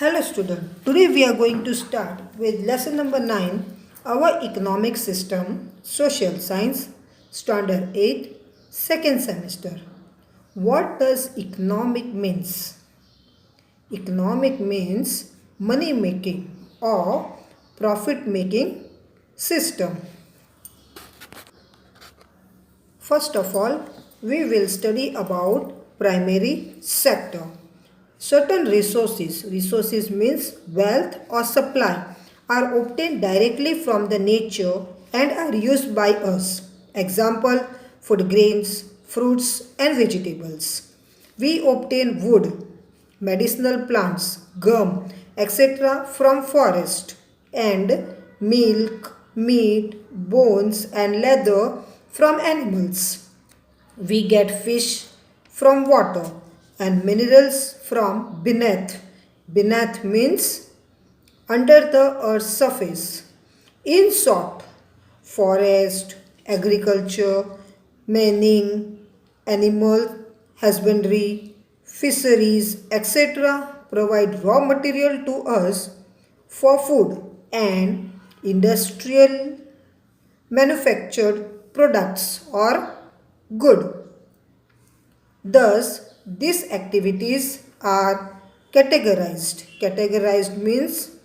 Hello student, today we are going to start with lesson number 9, our economic system, social science, standard 8, second semester. What does economic means? Economic means money making or profit making system. First of all, we will study about primary sector. Certain resources means wealth or supply, are obtained directly from the nature and are used by us. Example, food grains, fruits and vegetables. We obtain wood, medicinal plants, gum, etc. from forest, and milk, meat, bones and leather from animals. We get fish from water and minerals from beneath. Beneath means under the earth's surface. In short, forest, agriculture, mining, animal husbandry, fisheries, etc. provide raw material to us for food and industrial manufactured products or good. Thus, these activities are categorized. Categorized means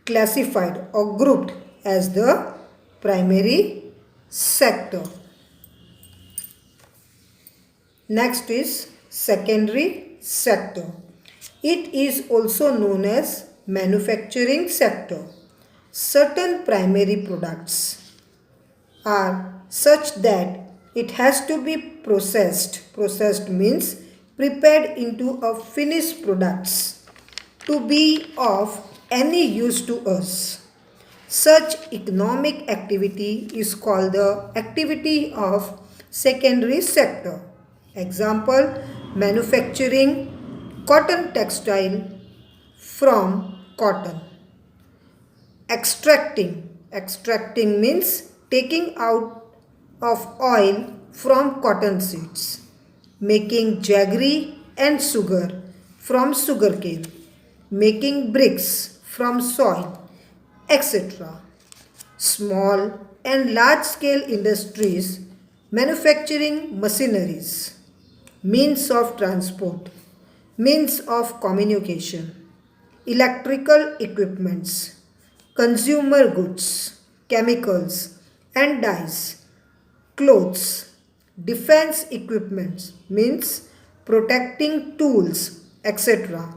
classified or grouped as the primary sector. Next is secondary sector. It is also known as manufacturing sector. Certain primary products are such that it has to be processed. Processed means prepared into a finished products to be of any use to us. Such economic activity is called the activity of secondary sector. Example, manufacturing cotton textile from cotton. Extracting means taking out of oil from cotton seeds. Making jaggery and sugar from sugarcane. Making bricks from soil, etc. Small and large scale industries manufacturing machineries, means of transport, means of communication, electrical equipments, consumer goods, chemicals and dyes, clothes, defense equipments means protecting tools, etc.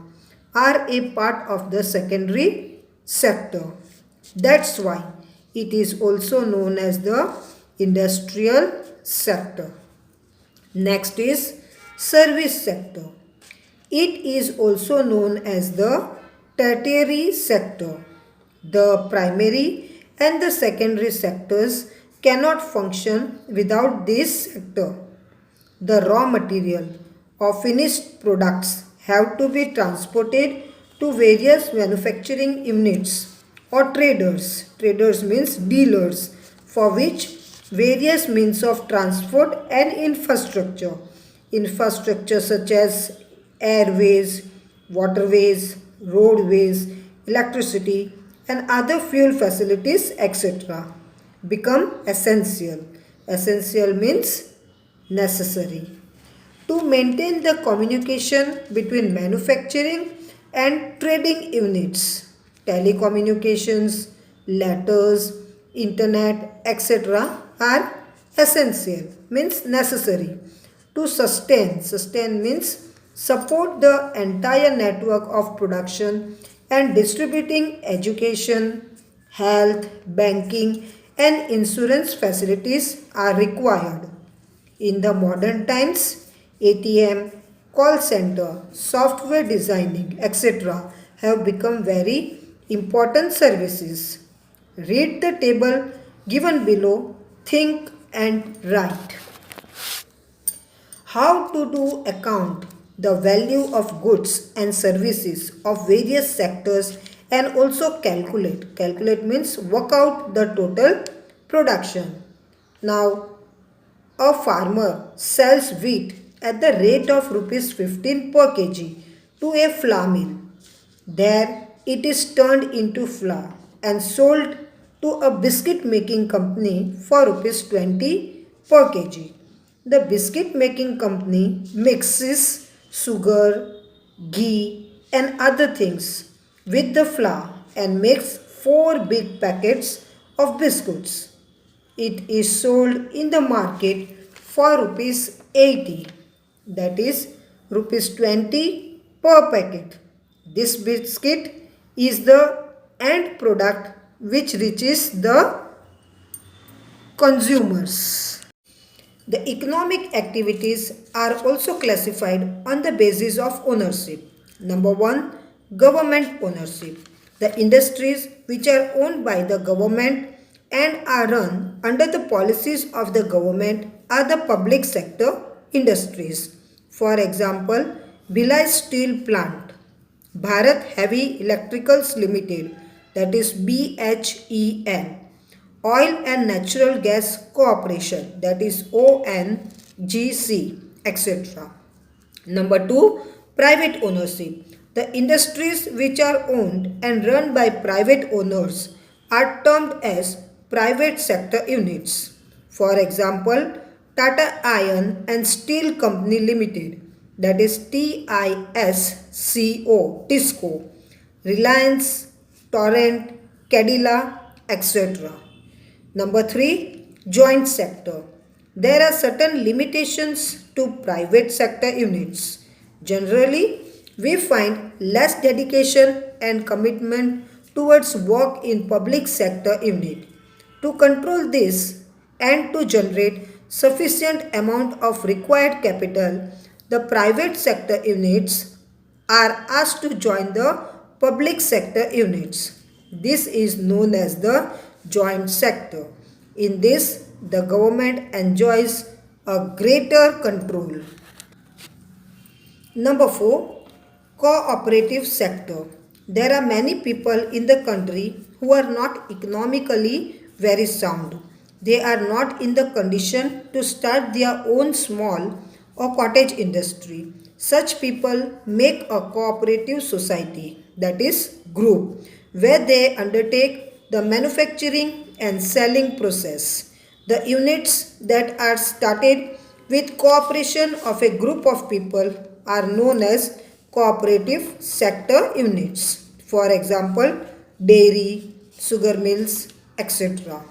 are a part of the secondary sector. That's why it is also known as the industrial sector. Next is service sector. It is also known as the tertiary sector. The primary and the secondary sectors cannot function without this sector. The raw material or finished products have to be transported to various manufacturing units or traders. Traders means dealers, for which various means of transport and infrastructure. Infrastructure such as airways, waterways, roadways, electricity and other fuel facilities, etc. become essential. Essential means necessary. To maintain the communication between manufacturing and trading units, telecommunications, letters, internet, etc. are essential, means necessary. To sustain means support the entire network of production and distributing education, health, banking and insurance facilities are required. In the modern times, ATM, call center, software designing, etc. have become very important services. Read the table given below, think and write. How to do account the value of goods and services of various sectors and also calculate. Calculate means work out the total production. Now, a farmer sells wheat at the rate of rupees 15 per kg to a flour mill. There, it is turned into flour and sold to a biscuit making company for rupees 20 per kg. The biscuit making company mixes sugar, ghee and other things with the flour and makes 4 big packets of biscuits. It is sold in the market for rupees 80, that is rupees 20 per packet. This biscuit is the end product which reaches the consumers. The economic activities are also classified on the basis of ownership. Number 1, government ownership. The industries which are owned by the government and are run under the policies of the government are the public sector industries. For example, Bhilai Steel Plant, Bharat Heavy Electricals Limited, that is BHEL, Oil and Natural Gas Corporation, that is ONGC, etc. Number 2, private ownership. The industries which are owned and run by private owners are termed as private sector units. For example, Tata Iron and Steel Company Limited, that is TISCO, Reliance, Torrent, Cadila, etc. Number 3, joint sector. There are certain limitations to private sector units. Generally, we find less dedication and commitment towards work in public sector unit. To control this and to generate sufficient amount of required capital, the private sector units are asked to join the public sector units. This is known as the joint sector. In this, the government enjoys a greater control. Number 4, cooperative sector. There are many people in the country who are not economically very sound. They are not in the condition to start their own small or cottage industry. Such people make a cooperative society, that is group, where they undertake the manufacturing and selling process. The units that are started with cooperation of a group of people are known as cooperative sector units. For example, dairy, sugar mills, etc.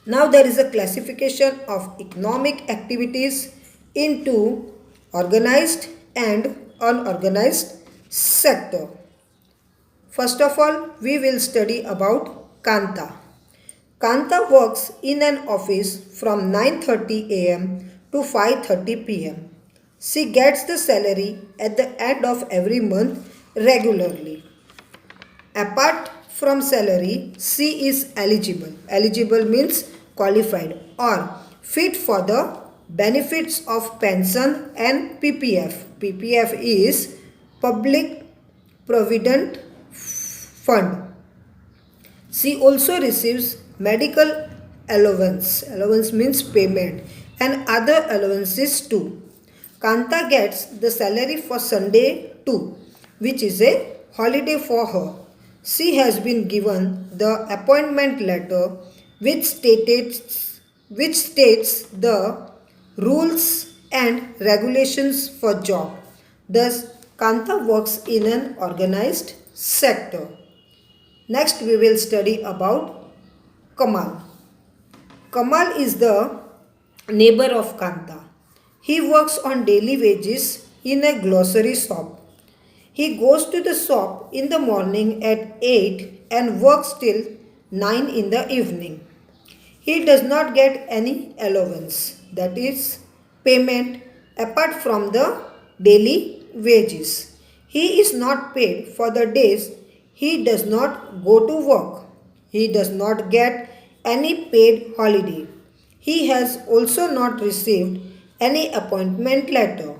Now there is a classification of economic activities into organized and unorganized sector. First of all, we will study about Kanta. Kanta works in an office from 9:30 a.m. to 5:30 p.m. She gets the salary at the end of every month regularly. Apart from salary, she is eligible. Eligible means qualified or fit for the benefits of pension and PPF. PPF is Public Provident Fund. She also receives medical allowance. Allowance means payment and other allowances too. Kanta gets the salary for Sunday too, which is a holiday for her. She has been given the appointment letter which states the rules and regulations for job. Thus, Kanta works in an organized sector. Next, we will study about Kamal. Kamal is the neighbor of Kanta. He works on daily wages in a grocery shop. He goes to the shop in the morning at 8 and works till 9 in the evening. He does not get any allowance, that is payment, apart from the daily wages. He is not paid for the days he does not go to work. He does not get any paid holiday. He has also not received any appointment letter.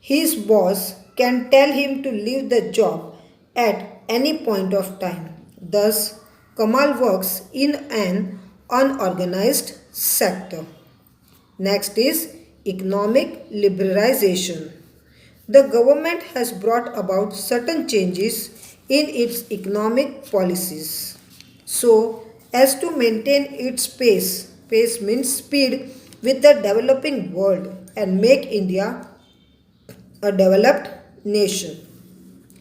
His boss can tell him to leave the job at any point of time. Thus, Kamal works in an unorganized sector. Next is economic liberalization. The government has brought about certain changes in its economic policies. So, as to maintain its pace means speed with the developing world and make India a developed nation.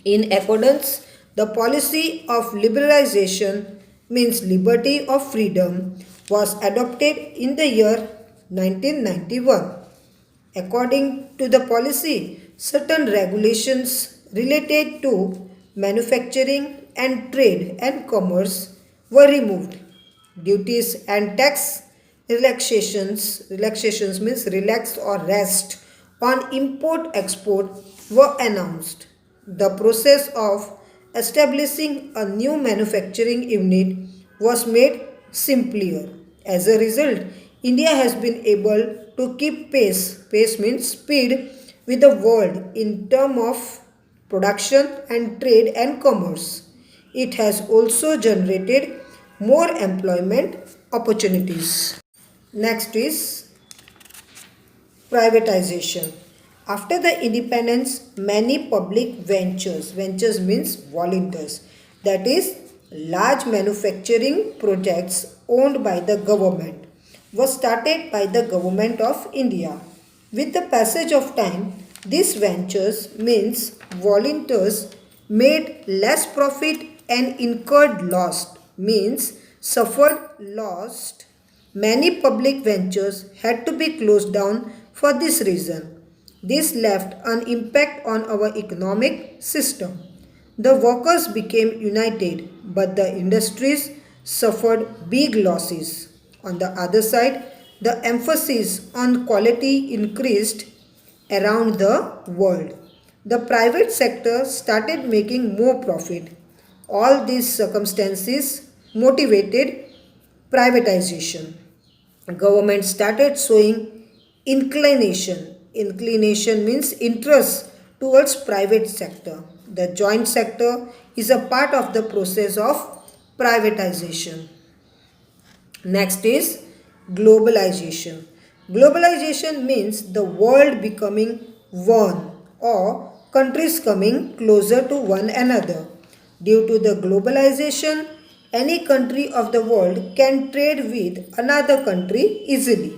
In accordance, the policy of liberalization means liberty of freedom was adopted in the year 1991. According to the policy, certain regulations related to manufacturing and trade and commerce were removed. Duties and tax relaxations means relaxed or rest on import export were announced. The process of establishing a new manufacturing unit was made simpler. As a result, India has been able to keep pace means speed, with the world in terms of production and trade and commerce. It has also generated more employment opportunities. Next is privatization. After the independence, many public ventures means volunteers, that is, large manufacturing projects owned by the government, was started by the government of India. With the passage of time, these ventures means volunteers made less profit and incurred loss means suffered loss. Many public ventures had to be closed down for this reason. This left an impact on our economic system. The workers became united, but the industries suffered big losses. On the other side, the emphasis on quality increased around the world. The private sector started making more profit. All these circumstances motivated privatization. Government started showing inclination means interest towards private sector. The joint sector is a part of the process of privatization. Next is globalization. Globalization means the world becoming one or countries coming closer to one another. Due to the globalization, any country of the world can trade with another country easily.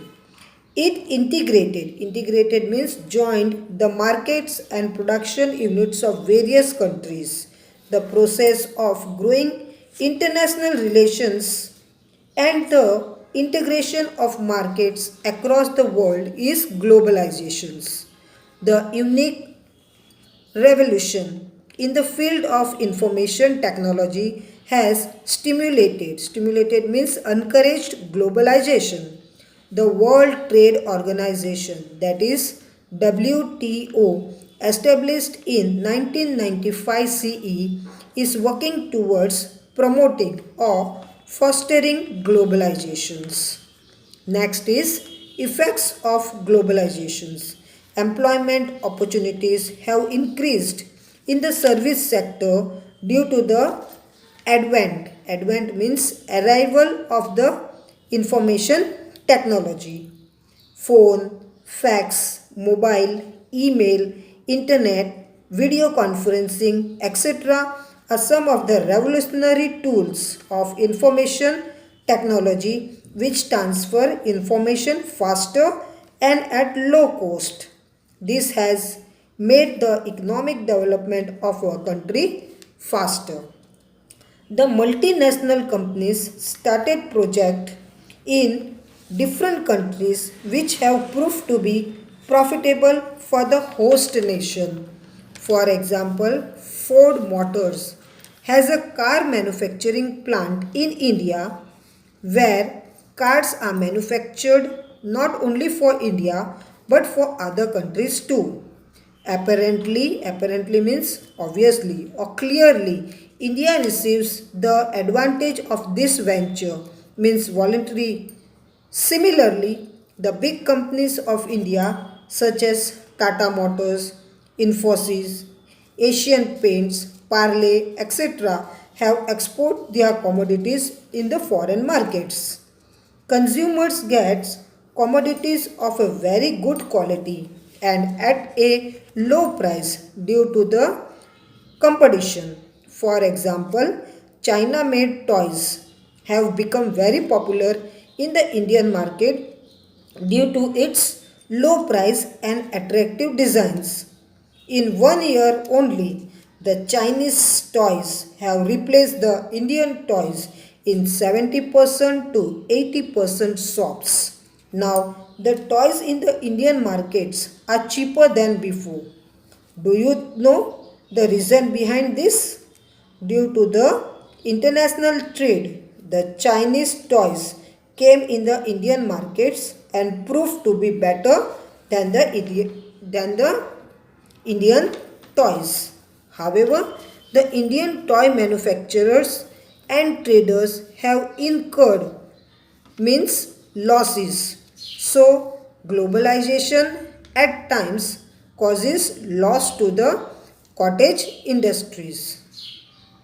It integrated means joined the markets and production units of various countries. The process of growing international relations and the integration of markets across the world is globalizations. The unique revolution in the field of information technology has stimulated means encouraged globalization. The World Trade Organization, that is WTO, established in 1995 CE, is working towards promoting or fostering globalizations. Next is effects of globalizations. Employment opportunities have increased in the service sector due to the advent means arrival of the information technology. Phone, fax, mobile, email, internet, video conferencing, etc. are some of the revolutionary tools of information technology which transfer information faster and at low cost. This has made the economic development of our country faster. The multinational companies started projects in different countries which have proved to be profitable for the host nation. For example, Ford Motors has a car manufacturing plant in India where cars are manufactured not only for India but for other countries too. Apparently means obviously or clearly, India receives the advantage of this venture means voluntary. Similarly, the big companies of India such as Tata Motors, Infosys, Asian Paints, Parle, etc. have export their commodities in the foreign markets. Consumers get commodities of a very good quality and at a low price due to the competition. For example, China made toys have become very popular in the Indian market due to its low price and attractive designs. In 1 year only, the Chinese toys have replaced the Indian toys in 70% to 80% shops. Now, the toys in the Indian markets are cheaper than before. Do you know the reason behind this? Due to the international trade, the Chinese toys came in the Indian markets and proved to be better than the Indian toys. However, the Indian toy manufacturers and traders have incurred means losses. So, globalization at times causes loss to the cottage industries.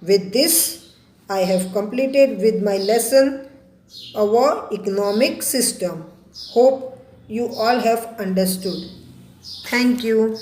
With this, I have completed with my lesson our economic system. Hope you all have understood. Thank you.